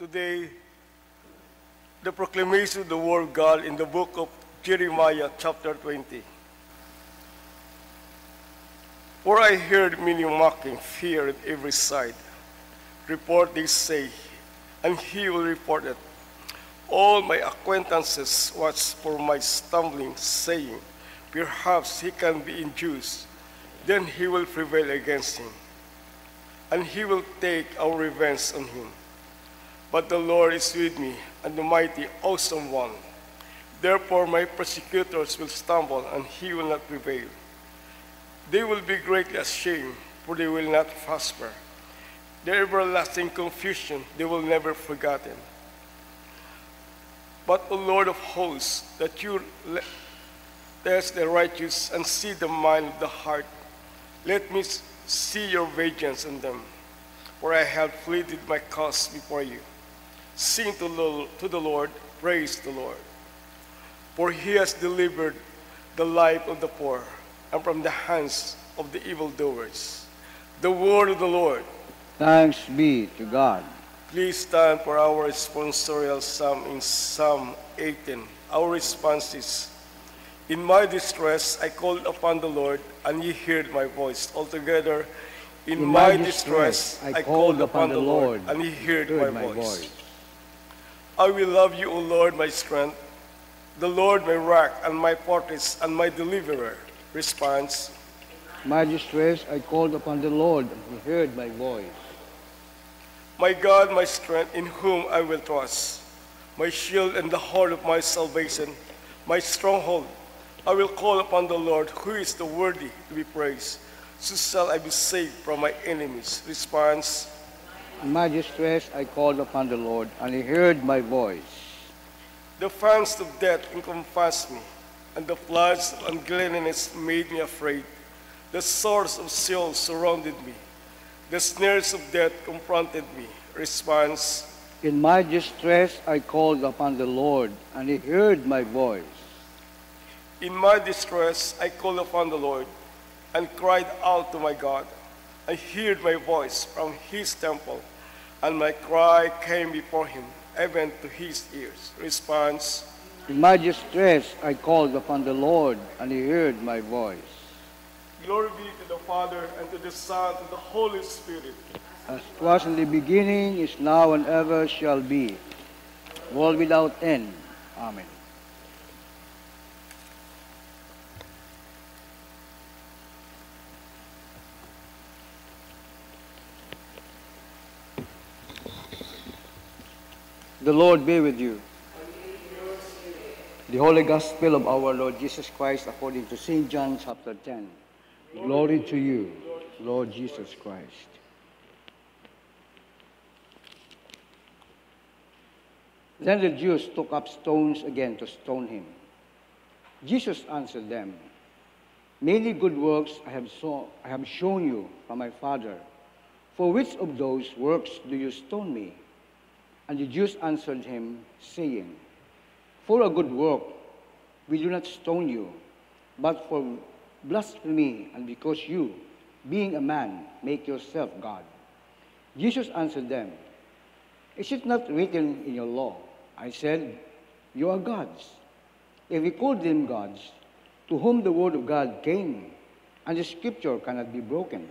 Today, the proclamation of the word of God in the book of Jeremiah, chapter 20. For I heard many mocking, fear at every side. Report, they say, and he will report it. All my acquaintances watch for my stumbling, saying, perhaps he can be induced, then he will prevail against him, and he will take our revenge on him. But the Lord is with me, and the mighty, awesome one. Therefore my persecutors will stumble, and he will not prevail. They will be greatly ashamed, for they will not prosper. Their everlasting confusion they will never forgotten. But, O Lord of hosts, that you test the righteous and see the mind of the heart, let me see your vengeance on them, for I have pleaded my cause before you. Sing to the Lord, praise the Lord. For he has delivered the life of the poor, and from the hands of the evildoers. The word of the Lord. Thanks be to God. Please stand for our responsorial psalm in Psalm 18. Our response is, in my distress I called upon the Lord, and he heard my voice. Altogether, in my distress I called upon the Lord, and he heard my voice. I will love you, O Lord, my strength, the Lord my rock and my fortress and my deliverer. Response. In my distress I called upon the Lord, and he heard my voice. My God, my strength, in whom I will trust, my shield and the horn of my salvation, my stronghold. I will call upon the Lord, who is the worthy to be praised. So shall I be saved from my enemies. Response. In my distress I called upon the Lord, and he heard my voice. The fangs of death encompassed me, and the floods of uncleanness made me afraid. The swords of Sheol surrounded me. The snares of death confronted me. Response. In my distress I called upon the Lord, and he heard my voice. In my distress I called upon the Lord, and cried out to my God. I heard my voice from his temple, and my cry came before him, even to his ears. Response. In my distress I called upon the Lord, and he heard my voice. Glory be to the Father, and to the Son, and to the Holy Spirit. As it was in the beginning, is now, and ever shall be, world without end. Amen. The Lord be with you. The Holy Gospel of our Lord Jesus Christ according to St. John chapter 10. Glory to you, Lord Jesus Christ. Then the Jews took up stones again to stone him. Jesus answered them, many good works I have shown you from my Father. For which of those works do you stone me? And the Jews answered him, saying, for a good work we do not stone you, but for blasphemy, and because you, being a man, make yourself God. Jesus answered them, is it not written in your law, I said, you are gods? If we call them gods, to whom the word of God came, and the scripture cannot be broken.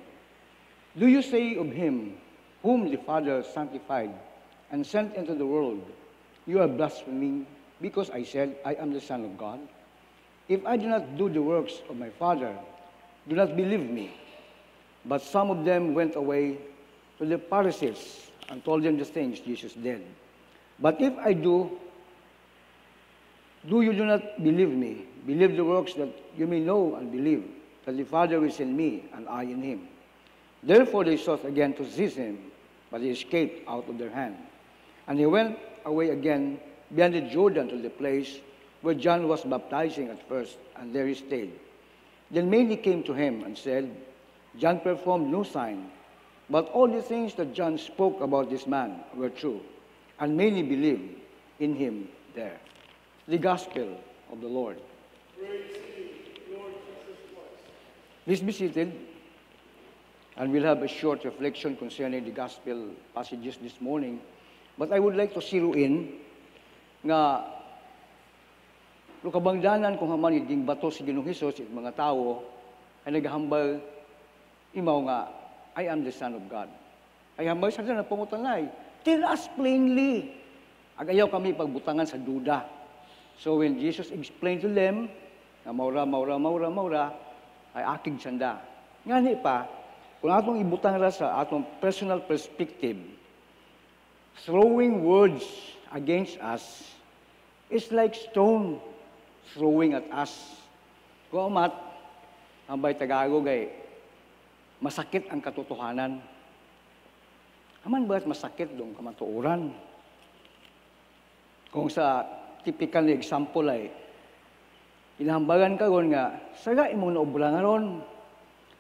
Do you say of him whom the Father sanctified and sent into the world, you are blaspheming, because I said, I am the Son of God? If I do not do the works of my Father, do not believe me. But some of them went away to the Pharisees and told them the things Jesus did. But if I do you do not believe me? Believe the works, that you may know and believe that the Father is in me and I in him. Therefore they sought again to seize him, but he escaped out of their hand. And he went away again beyond the Jordan to the place where John was baptizing at first, and there he stayed. Then many came to him and said, John performed no sign, but all the things that John spoke about this man were true, and many believed in him there. The Gospel of the Lord. Praise you, Lord Jesus Christ. Please be seated, and we'll have a short reflection concerning the Gospel passages this morning. But I would like to zero in nga kabangdanan kung haman yung bato si Ginoong Hesus at mga tao ay naghambal imaw nga, I am the Son of God. Ay hambal sa na pangutanay. Tell us plainly. Agayaw kami pagbutangan sa duda. So when Jesus explained to them, na maura, ay aking sanda. Ngani pa, kung atong ibutang ra sa atong personal perspective, throwing words against us is like stone throwing at us. Kung amat, ang bay Tagalog ay masakit ang katotohanan. Aman ba masakit dong kamatuoran? Kung sa typical na example ay, inahambagan ka ron nga, saga imong naubra nga ron.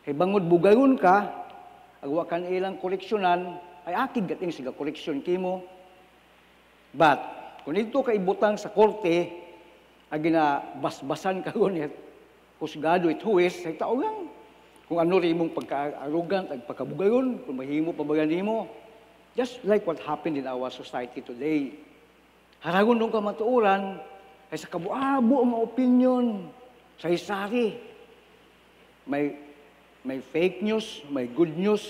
Kay bangod bugayon ka, agwa kan ilang koleksyonan, ay akig gating siga koleksyon kimo. But, kung ito ka ibutang sa korte, ay ginabasbasan ka ron, kusgado it huwes, ay tao lang. Kung ano rin mong pagka-arrogant at pagkabugayon, kung mahimo pabagan mo. Just like what happened in our society today. Haragon nung kamatuoran, ay sa kabuabo ang opinion, sa isari. May fake news, may good news.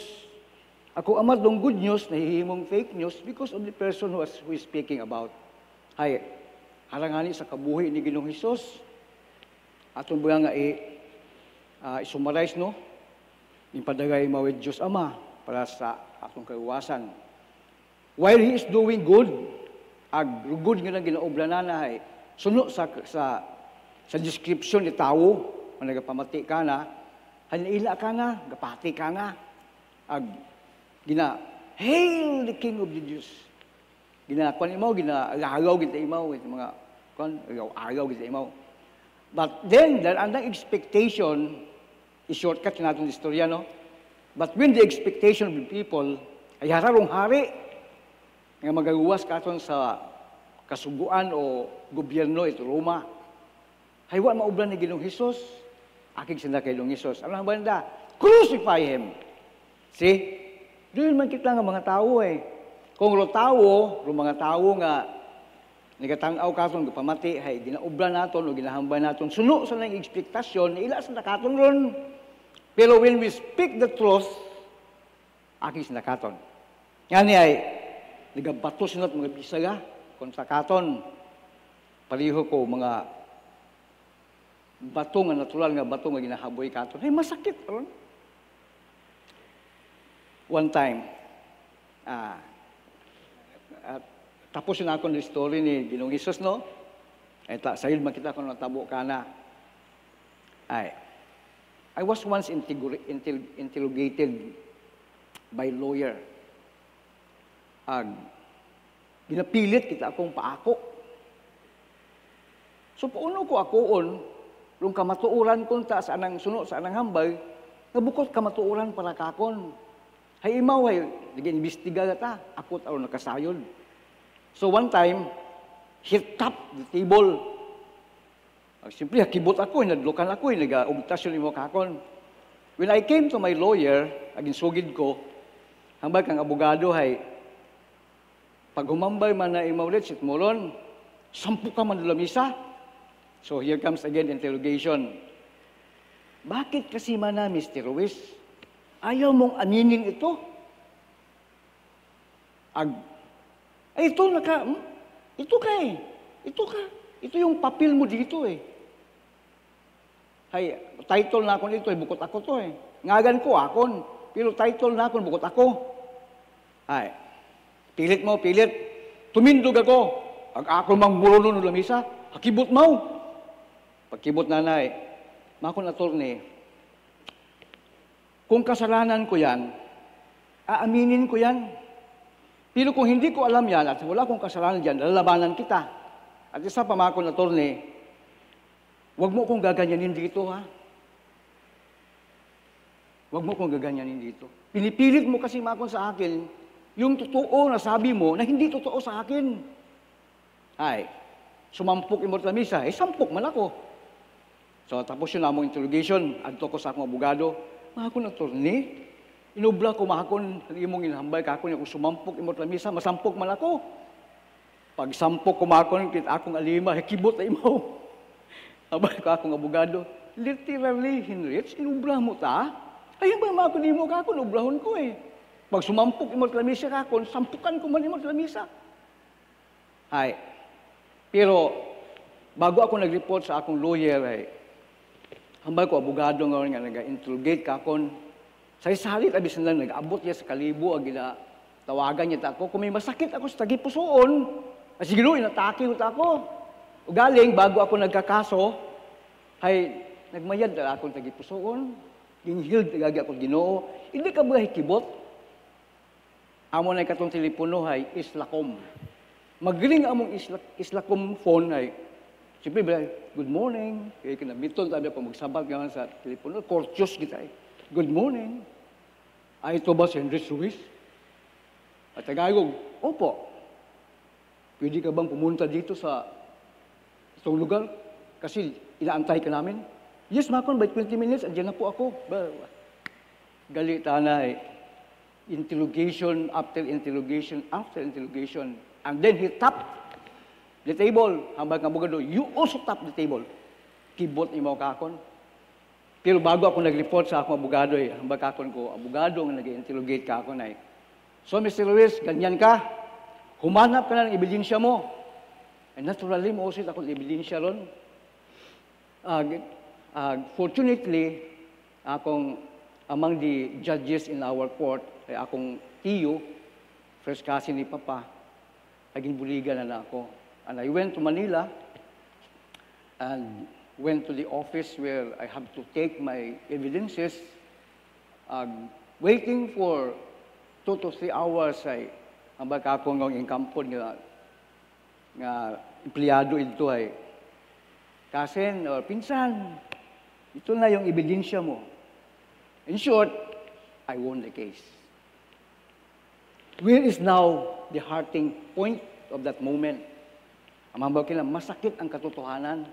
Ako amat dong good news, nahihimong fake news because of the person who is speaking about. Ay, harangani sa kabuhi ni Ginoong Hesus. Atong ba nga isummarize, no? Ipadagay mawid Diyos Ama para sa atong kaiwasan. While He is doing good, good nga na ginaobra na ay suno sa description ni tao, kung nagapamati ka na, hanila ka nga, gapati ka nga, hail the King of the Jews. Ginakuan imaw, ginagaw kita imaw, mga agaw kita imaw. But then, there ang expectation, i-shortcut natin yung istorya, no? But when the expectation of the people ay hararong hari, nga magaguwas katon sa kasuguan o gobyerno ito Roma, haywa maublan ni Ginoong Hesus, akig sila kay Ginoong Hesus. Ano ang banda? Crucify Him. See? Doon man kita nga mga tao Kung mga tao nga nagatangaw katon gapamati hay ginaubra naton o ginahambay naton suno sa nang ekspektasyon ila sa nakaton ron. Pero when we speak the truth, akis nakaton. Ngani ay nagabato sinot mga bisaga kon sa katon paliho ko mga bato nga natural nga bato nga ginahaboy katon. Ay masakit ron. One time, tapos na ako ng story ni Ginoong Hesus, no? Ay, sa'yo makita ko ng tabo ka na. I was once interrogated by lawyer. Ginapilit kita akong paako. So, pauno ko akoon, nung kamatuuran ko ta sa anang suno, sa anang hambay, nabukot kamatuuran para kakon. Hay imaw ay nag-iimbestiga ta, akot aron nakasayod. So one time, he tapped the table. Simply hakibot ako, nadlukan ako, nag-ugtasyon mo kakon. When I came to my lawyer, aginsugid ko, hambal kang abogado hay, pag humambay man na imaulit sit moron, 10 ka man lamisa. So here comes again interrogation. Bakit kasi man na, Mr. Ruiz? Ayaw mong aminin ito. Ito Ito yung papel mo dito Hay, title na ako dito bukod ako to Ngagan ko akon, pero title na ako bukod ako. Hay, pilit. Tumindog ako. Ako mang muruno ng lamisa, hakibot mo. Pagkibot nanay, makon attorney, kung kasalanan ko yan, aaminin ko yan. Pero kung hindi ko alam yan at wala kong kasalanan dyan, lalabanan kita. At isa pa mga kong attorney, huwag mo kong gaganyanin dito, ha? Huwag mo kong gaganyanin dito. Pinipilit mo kasi mga kong sa akin, yung totoo na sabi mo na hindi totoo sa akin. Ay, sumampok imot lamisa, sampok man ako. So tapos yun namong interrogation, adto ko sa akong abogado, mga kong attorney, Inubra ko mahakon, ang imong inhambay kakon, kung sumampok imot lamisa, masampok man ako. Pag sampok ko mahakon, kit akong alima, hikibot na imaw. Abay ko akong abogado, literally, Henrich, inubra mo ta? Ayun ba mga kunin mo kakon, ubrahon ko eh. Pag sumampok imot lamisa kakon, sampukan ko man imot lamisa. Ay, pero bago ako nag-report sa akong lawyer, ay, hambay ko abogado nga nag-interrogate kakon, sa isalit, abis na lang, nag-abot niya sa kalibo, tawagan niya ako. Kung may masakit ako sa tagipusoon, siguro, inatake ko ako. O galing, bago ako nagkakaso, ay, nagmayad na ako sa tagipusoon, ginhiled, nagagi ako Ginoo. Hindi ka ba hikibot? Amo na katong telepono, ay, Islacom. Magring among Islacom phone, ay, siyempre, good morning. Kaya kinabiton, tabi ako magsabat nga sa telepono, courteous kita eh. Good morning. Ay, ito ba si Henrich Ruiz? At Tagalog, opo. Pwede ka bang pumunta dito sa itong lugar? Kasi inaantay ka namin. Yes, Makon, by 20 minutes, andyan na po ako. Galit tanay. Interrogation after interrogation after interrogation. And then he tapped the table. Hambang kabugado, you also tap the table. Kibot ni mo kakon. Pero bago ako nag-report sa akong abogado, hambang kakon ko, abogado nga nag-interrogate ka ako na So, Mr. Luis, ganyan ka. Humanap ka na ng ebidensya mo. And naturally, mausit ako ng ebidensya ron. Fortunately, akong among the judges in our court, ay akong tiyo, first cousin ni Papa, naging buligan na ako. And I went to Manila and went to the office where I have to take my evidences, waiting for 2 to 3 hours ay ang baka akong ng kampon nga empleyado ito ay kasen or pinsan, ito na yung ebidensya mo. In short, I won the case. Where is now the hearting point of that moment? Ang mga masakit ang katotohanan.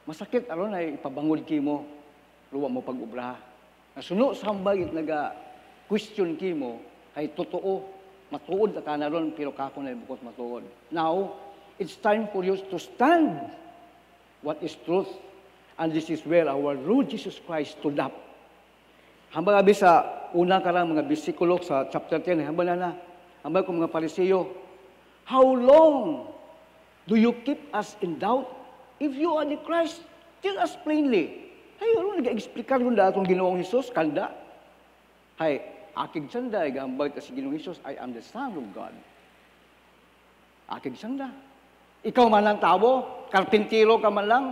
Masakit aron ay ipabangod kimo, luwa mo pag-ubra. Nasuno sa hambag naga-question kimo ay totoo, matuod na kanaron pero kako na bukod matuod. Now, it's time for you to stand what is truth. And this is where our Lord Jesus Christ stood up. Hambang abi sa una karang mga bisikulo sa chapter 10, hambang ko mga Pariseo, how long do you keep us in doubt? If you are the Christ, tell us plainly. Hay, ano nag-explicar kung datong Ginoong Hesus, kanda? Hay, akig sanda, gambay ka si Ginoong Hesus, I am the Son of God. Akig sanda. Ikaw man lang tao, karpintiro ka man lang,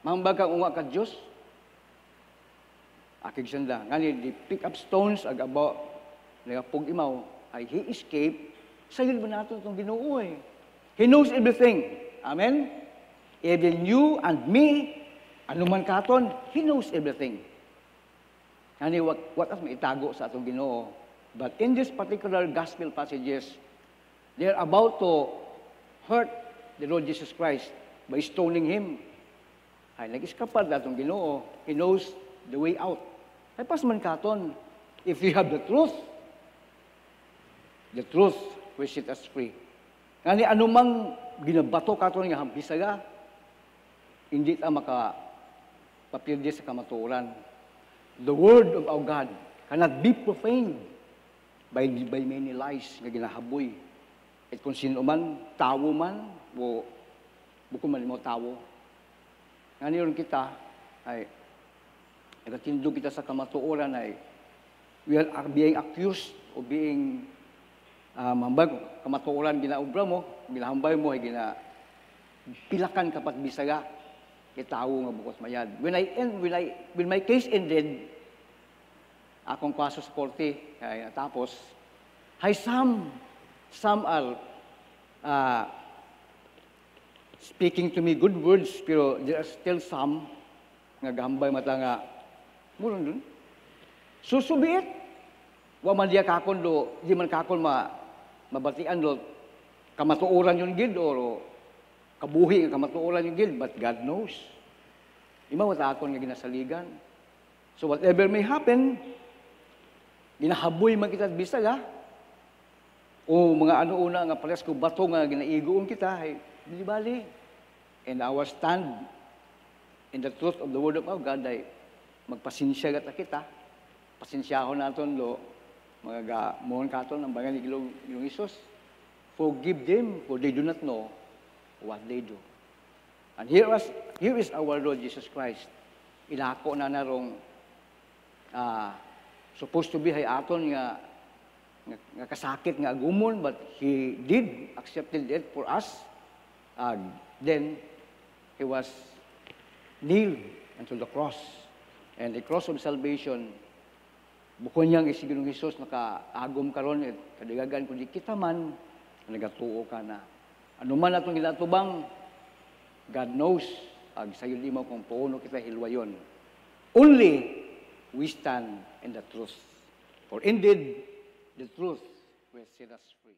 mambag kang unga ka Diyos. Akig sanda. Ngani, di pick up stones, agabaw, nagapog imaw, ay he escaped, sayod ba natin itong Ginoo eh. He knows everything. Amen? Even you and me, anuman katon, He knows everything. Ngani, what as maitago sa atong Ginoo. But in this particular gospel passages, they're about to hurt the Lord Jesus Christ by stoning Him. Ay, nag-iskapad na atong Ginoo. He knows the way out. Ay, pas man katon, if we have the truth will set us free. Ngani, anumang ginabato katon nga hampisaga, hindi ta makapapirdi sa kamatuoran. The word of our God cannot be profaned by many lies nga ginahaboy. At kung sino man, tawo man, o bukod man mo tawo. Nga niyon kita, ay, nagatindo kita sa kamatuoran ay, we are being accused of being, mambag, kamatuoran, ginaubra mo, ginahambay mo, ay pilakan kapat bisaga, kitawo nga bukos mayad. When my case ended, akong kaso sa korte, tapos, some are speaking to me good words, pero there are still some nga gambay mata nga, mula dun. Susubit, wa man diya kakon do, di man kakon mabatian do, kamatuoran yung gid, o kabuhi ang kamatuoran yung gid, but God knows. Ima wata akon nga ginasaligan. So whatever may happen, ginahaboy man kita bisag ha. O mga ano una nga pares ko bato nga ginaigoon kita, ay bali. And our stand in the truth of the Word of our God ay magpasinsya gata kita. Pasinsyaho naton lo, mga mohon katon ang bangal ni Ginoong Hesus. Forgive them, for they do not know what they do. And here is our Lord Jesus Christ. Ilako na narong supposed to be hay aton nga kasakit nga agumon, but He did accepted it for us. Then He was nailed unto the cross. And the cross of salvation, bukod niyang si Ginoong Hesus nakaagom karon, kadigagan kundi kita man nagatuo ka na. Ano man atong ginatubang, God knows, sayo di mo kung puno kita hilwayon. Only we stand in the truth. For indeed, the truth will set us free.